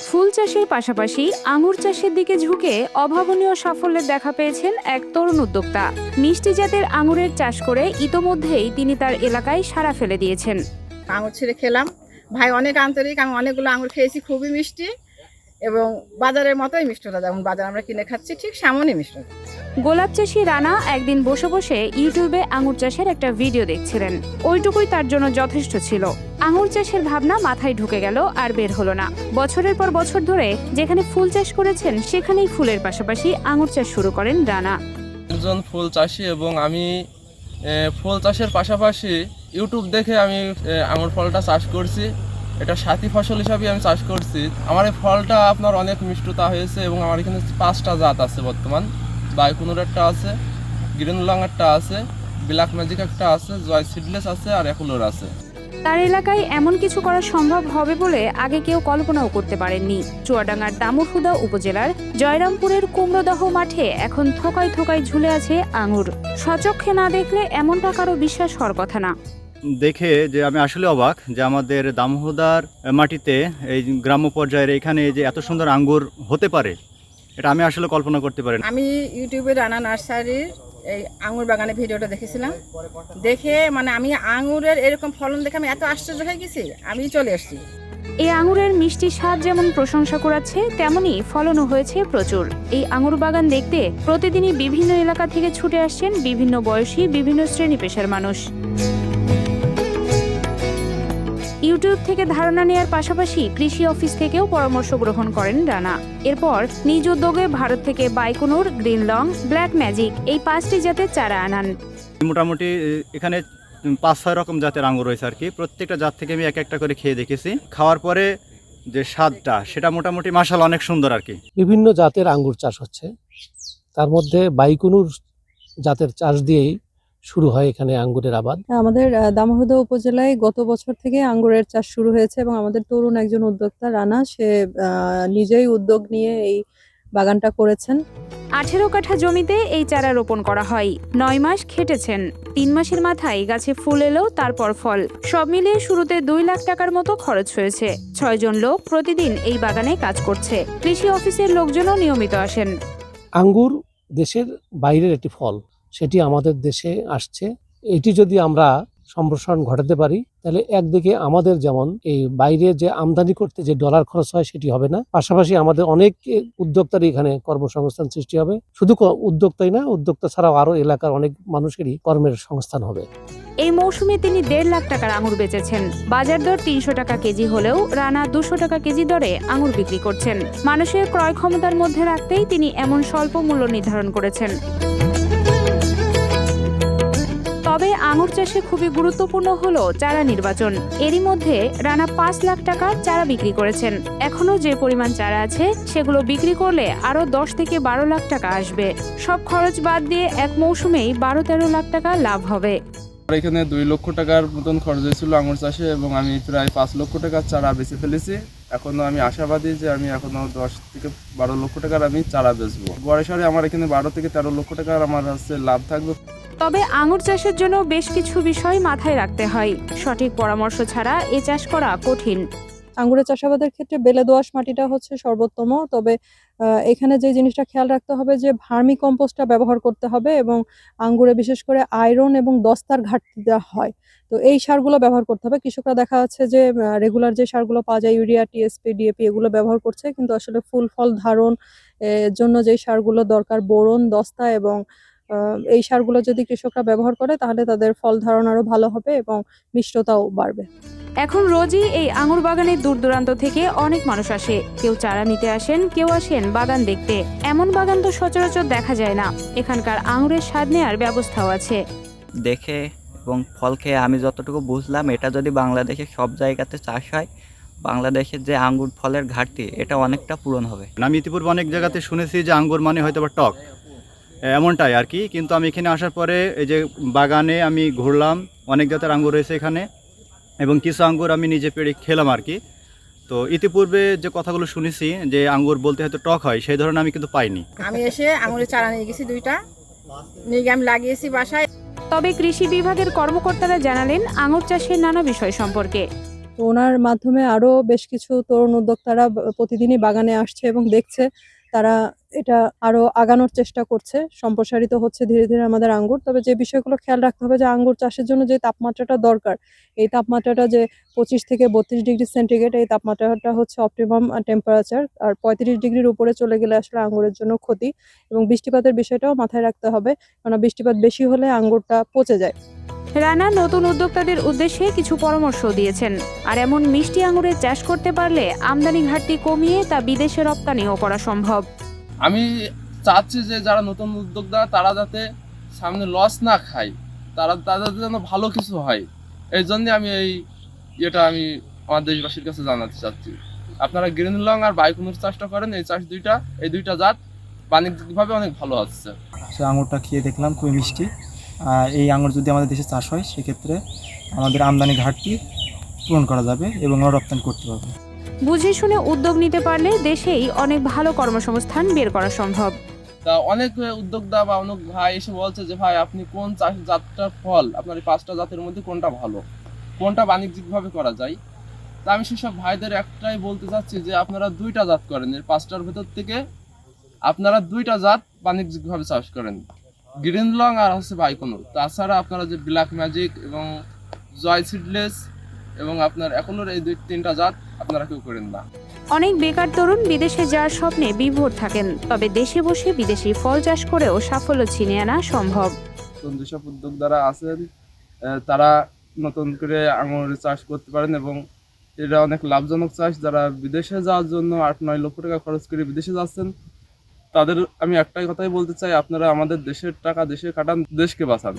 ফুল চাষের পাশাপাশি আঙুর চাষের দিকে ঝুঁকে অভাবনীয় সাফল্যের দেখা পেয়েছেন এক তরুণ উদ্যোক্তা। মিষ্টি জাতের আঙুরের চাষ করে ইতোমধ্যেই তিনি তার এলাকায় সাড়া ফেলে দিয়েছেন। আঙুর ছিঁড়ে খেলাম, ভাই অনেক আন্তরিক। আমি অনেকগুলো আঙুর খেয়েছি, খুবই মিষ্টি এবং বাজারের মতোই মিষ্টতা, যেমন বাজার আমরা কিনে খাচ্ছি ঠিক সেমনই মিষ্টতা। গোলাপ চাষি রানা একদিন বসে বসে ইউটিউবে আঙুর চাষের একটা ভিডিও দেখছিলেন। ওইটুকুই তার জন্য যথেষ্ট ছিল। আঙুর চাষের ভাবনা মাথায় ঢুকে গেল, আর বের হলো না। বছরের পর বছর ধরে যেখানে ফুল চাষ করেছেন সেখানেই ফুলের পাশাপাশি আঙুর চাষ শুরু করেন রানা। একজন ফুল চাষি এবং আমি ফুল চাষের পাশাপাশি ইউটিউব দেখে আমি আঙুর ফলটা চাষ করছি। এটা সাথী ফসল হিসাবে আমি চাষ করছি। আমার এই ফলটা আপনার অনেক মিষ্টতা হয়েছে এবং আমার এখানে 5টা জাত আছে বর্তমান। বাইকুনুর একটা আছে, গ্রিন লং একটা আছে, ব্ল্যাক ম্যাজিক একটা আছে, জয় সিডলেস আছে, আর একুলোর আছে। তার এলাকায় এমন কিছু করা সম্ভব হবে বলে আগে কেউ কল্পনাও করতে পারেননি। চুয়াডাঙ্গার দামুড়হুদা উপজেলার জয়রামপুরের কুমড়োদহ মাঠে এখন থোকায় থোকায় ঝুলে আছে আঙুর। সচক্ষে না দেখলে এমনটা কারো বিশ্বাস হওয়ার কথা না। দেখে যে আমি আসলে অবাক যে আমাদের দামোহদার মাটিতে এই গ্রাম্য পর্যায়ের এখানে যে এত সুন্দর আঙ্গুর হতে পারে, এটা আমি আসলে কল্পনা করতে পারি না। আমি ইউটিউবে রানা নার্সারির এই আঙুর বাগানে ভিডিওটা দেখেছিলাম। দেখে মানে আমি আঙুরের এরকম ফলন দেখে আমি এত আশ্চর্য হয়ে গেছি, আমি চলে এসেছি। এই আঙুরের মিষ্টি স্বাদ যেমন প্রশংসা কুড়াচ্ছে, তেমনই ফলনও হয়েছে প্রচুর। এই আঙুর বাগান দেখতে প্রতিদিনই বিভিন্ন এলাকা থেকে ছুটে আসছেন বিভিন্ন বয়সী, বিভিন্ন শ্রেণী পেশার মানুষ। ইউটিউব থেকে ধারণা নেয়ার পাশাপাশি কৃষি অফিস থেকেও পরামর্শ গ্রহণ করেন রানা। এরপর নিজ উদ্যোগে ভারত থেকে বাইকুনুর, গ্রিন লং, ব্ল্যাক ম্যাজিক এই 5টি জাতের চারা আনান। মোটামুটি এখানে 5-6 রকম জাতের আঙ্গুর রয়েছে আর কি। প্রত্যেকটা জাত থেকে আমি এক একটা করে খেয়ে দেখেছি। খাওয়ার পরে যে স্বাদটা সেটা মোটামুটি মাশাআল্লাহ অনেক সুন্দর আর কি। বিভিন্ন জাতের আঙ্গুর চাষ হচ্ছে, তার মধ্যে বাইকুনুর জাতের চাষ দিয়েই শুরু হয় এখানে আঙ্গুরের আবাদ। আমাদের দামোহদা উপজেলায় গত বছর থেকে আঙ্গুরের চাষ শুরু হয়েছে এবং আমাদের তরুণ একজন উদ্যোক্তা রানা, সে নিজেই উদ্যোগ নিয়ে এই বাগানটা করেছেন। 18 কাঠা জমিতে এই চারা রোপণ করা হয়। 9 মাস খেটেছেন। 3 মাসের মাথায় গাছে ফুল এলো, তারপর ফল। সব মিলিয়ে শুরুতে 2 লাখ টাকার মতো খরচ হয়েছে। 6 জন লোক প্রতিদিন এই বাগানে কাজ করছে। কৃষি অফিসের লোকজনও নিয়মিত আসেন। আঙ্গুর দেশের বাইরের একটি ফল, সেটি আমাদের দেশে আসছে। এটি যদি আমরা সম্প্রসারণ ঘটাতে পারি, তাহলে একদিকে আমাদের যেমন এই বাইরে যে আমদানি করতে যে ডলার খরচ হয় সেটি হবে না, পাশাপাশি আমাদের অনেক উদ্যোক্তারই এখানে কর্মসংস্থান সৃষ্টি হবে। শুধু উদ্যোক্তাই না, উদ্যোক্তা ছাড়াও আরো এলাকার অনেক মানুষেরই কর্মের সংস্থান হবে। এই মৌসুমে তিনি 1.5 লাখ টাকার আঙুর বেচেছেন। বাজার দর 300 টাকা কেজি হলেও রানা 200 টাকা কেজি দরে আঙুর বিক্রি করছেন। মানুষের ক্রয় ক্ষমতার মধ্যে রাখতেই তিনি এমন স্বল্প মূল্য নির্ধারণ করেছেন। তবে আঙুর চাষে খুবই গুরুত্বপূর্ণ হলো চারা নির্বাচন। এরই মধ্যে রানা 5 লাখ টাকার চারা বিক্রি করেছেন। এখনো যে পরিমাণ চারা আছে সেগুলো বিক্রি করলে আরো 10 থেকে 12 লাখ টাকা আসবে। সব খরচ বাদ দিয়ে এক মৌসুমেই 12-13 লাখ টাকা লাভ হবে। এখানে 2 লক্ষ টাকার মতন খরচ হয়েছিল আঙুর চাষে এবং আমি প্রায় 5 লক্ষ টাকার চারা বেচে ফেলেছি। এখনো আমি আশাবাদী যে আমি এখনো 10 থেকে 12 লক্ষ টাকার আমি চারা বেচবো। গড়ে সরে আমার এখানে 12 থেকে 13 লক্ষ টাকার আমার লাভ থাকবে। তবে আঙুর চাষের জন্য বেশ কিছু বিষয় মাথায় রাখতে হয়। সঠিক পরামর্শ ছাড়া এ চাষ করা কঠিন। আঙ্গুরের চাষাবাদের ক্ষেত্রে বেলে দোআঁশ মাটিটা হচ্ছে সর্বোত্তম। তবে এখানে যে জিনিসটা খেয়াল রাখতে হবে যে ভার্মি কম্পোস্টটা ব্যবহার করতে হবে এবং আঙ্গুরে বিশেষ করে আয়রন এবং দস্তার ঘাটতি হয়, তো এই সারগুলো ব্যবহার করতে হবে। কৃষকরা দেখা যাচ্ছে যে রেগুলার যে সারগুলো পাওয়া যায়, ইউরিয়া, টিএসপি, ডিএপি, এগুলো ব্যবহার করছে, কিন্তু আসলে ফুল ফল ধারণ জন্য যে সারগুলো দরকার, বোরন, দস্তা এবং এই সারগুলো যদি কৃষকরা ব্যবহার করে তাহলে তাদের ফল ধারণ আরো ভালো হবে এবং মিষ্টতাও বাড়বে। এখন রোজই এই আঙুর বাগানে দূর দূরান্ত থেকে অনেক মানুষ আসে। কেউ চারা নিতে আসেন, কেউ আসেন বাগান দেখতে। এমন বাগান তো সচরাচর দেখা যায় না। এখানকার আঙুরের স্বাদ নেওয়ার ব্যবস্থাও আছে। দেখে এবং ফল খেয়ে আমি যতটুকু বুঝলাম, এটা যদি বাংলাদেশে সব জায়গাতে চাষ হয়, বাংলাদেশের যে আঙ্গুর ফলের ঘাটতি এটা অনেকটা পূরণ হবে। আমি ইতিপূর্বে অনেক জায়গাতে শুনেছি যে আঙ্গুর মানে হয়তো বা টক, এমনটাই আর কি। কিন্তু আমি এখানে আসার পরে এই যে বাগানে আমি ঘুরলাম, অনেক জাতের আঙ্গুর রয়েছে এখানে এবং কিছু আঙ্গুর আমি নিজে পেড়ে খেলাম আর কি। তো ইতিপূর্বে যে কথাগুলো শুনেছি যে আঙ্গুর বলতে হয়তো টক হয়, সেই ধরনের আমি কিন্তু পাইনি। আমি এসে আঙুরের চারা নিয়ে গেছি, 2টা নিয়ে গিয়ে আমি লাগিয়েছি বাসায়। তবে কৃষি বিভাগের কর্মকর্তারা জানালেন আঙুর চাষের নানা বিষয় সম্পর্কে। তো ওনার মাধ্যমে আরও বেশ কিছু তরুণ উদ্যোক্তারা প্রতিদিনই বাগানে আসছে এবং দেখছে, তারা এটা আরো আগানোর চেষ্টা করছে, সম্প্রসারিত হচ্ছে ধীরে ধীরে আমাদের আঙ্গুর। তবে যে বিষয়গুলো খেয়াল রাখতে হবে যে আঙ্গুর চাষের জন্য যে তাপমাত্রাটা দরকার, এই তাপমাত্রাটা যে 25 থেকে 32 ডিগ্রি সেন্টিগ্রেড, এই তাপমাত্রাটা হচ্ছে অপটিমাম টেম্পারেচার। আর 35 ডিগ্রির উপরে চলে গেলে আসলে আঙ্গুরের জন্য ক্ষতি। এবং বৃষ্টিপাতের বিষয়টাও মাথায় রাখতে হবে, কারণ বৃষ্টিপাত বেশি হলে আঙ্গুরটা পচে যায়। রানা নতুন উদ্যোক্তাদের উদ্দেশ্যে কিছু পরামর্শ দিয়েছেন। আর এমন মিষ্টি আঙুরের চাষ করতে পারলে আমদানি ঘাটতি কমিয়ে তা বিদেশে রপ্তানিও করা সম্ভব। আমি চাচ্ছি যে যারা নতুন উদ্যোক্তা তারা যাতে সামনে লস না খায়, তাদের যেন ভালো কিছু হয়। এই জন্যে আমি এটা আমি আমার দেশবাসীর কাছে জানাতে চাচ্ছি, আপনারা গ্রিন লং আর বাইকুনুর চাষটা করেন। এই দুইটা জাত বাণিজ্যিকভাবে অনেক ভালো হচ্ছে। সে আঙুরটা খেয়ে দেখলাম খুবই মিষ্টি। আর এই আঙুর যদি আমাদের দেশে চাষ হয় সেক্ষেত্রে আমাদের আমদানি ঘাটতি পূরণ করা যাবে এবং আমরা রপ্তানি করতে পারবো। বুঝে শুনে উদ্যোগ নিতে পারলে দেশেই অনেক ভালো কর্মসংস্থান বের করা সম্ভব। তা অনেক উদ্যোক্তা বা অনেক ভাই এসে বলছে যে ভাই আপনি কোন জাতটার ফল, আপনার এই 5টা জাতের মধ্যে কোনটা ভালো, কোনটা বাণিজ্যিকভাবে করা যায়। তা আমি সেসব ভাইদের একটাই বলতে চাচ্ছি যে আপনারা 2টা জাত করেন, এর 5টার ভেতর থেকে আপনারা 2টা জাত বাণিজ্যিকভাবে চাষ করেন, গ্রিন লং আর হচ্ছে বাইকুনুর। তাছাড়া আপনারা যে ব্ল্যাক ম্যাজিক এবং জয় সিডলেস এবং আপনার এখনোর এই 2-3টা জাত আপনারা কেউ করেন না। অনেক বেকার তরুণ বিদেশে যাওয়ার স্বপ্নে বিভোর থাকেন, তবে দেশে বসে বিদেশি ফল চাষ করেও সাফল্য ছিনিয়ে আনা সম্ভব। নতুন যেসব উদ্যোক্তারা আছেন তারা নতুন করে আঙুর চাষ করতে পারেন এবং এটা অনেক লাভজনক চাষ। যারা বিদেশে যাওয়ার জন্য 8-9 লক্ষ টাকা খরচ করে বিদেশে যাচ্ছেন, তাদের আমি একটাই কথাই বলতে চাই, আপনারা আমাদের দেশের টাকা দেশে কাটান, দেশকে বাঁচান।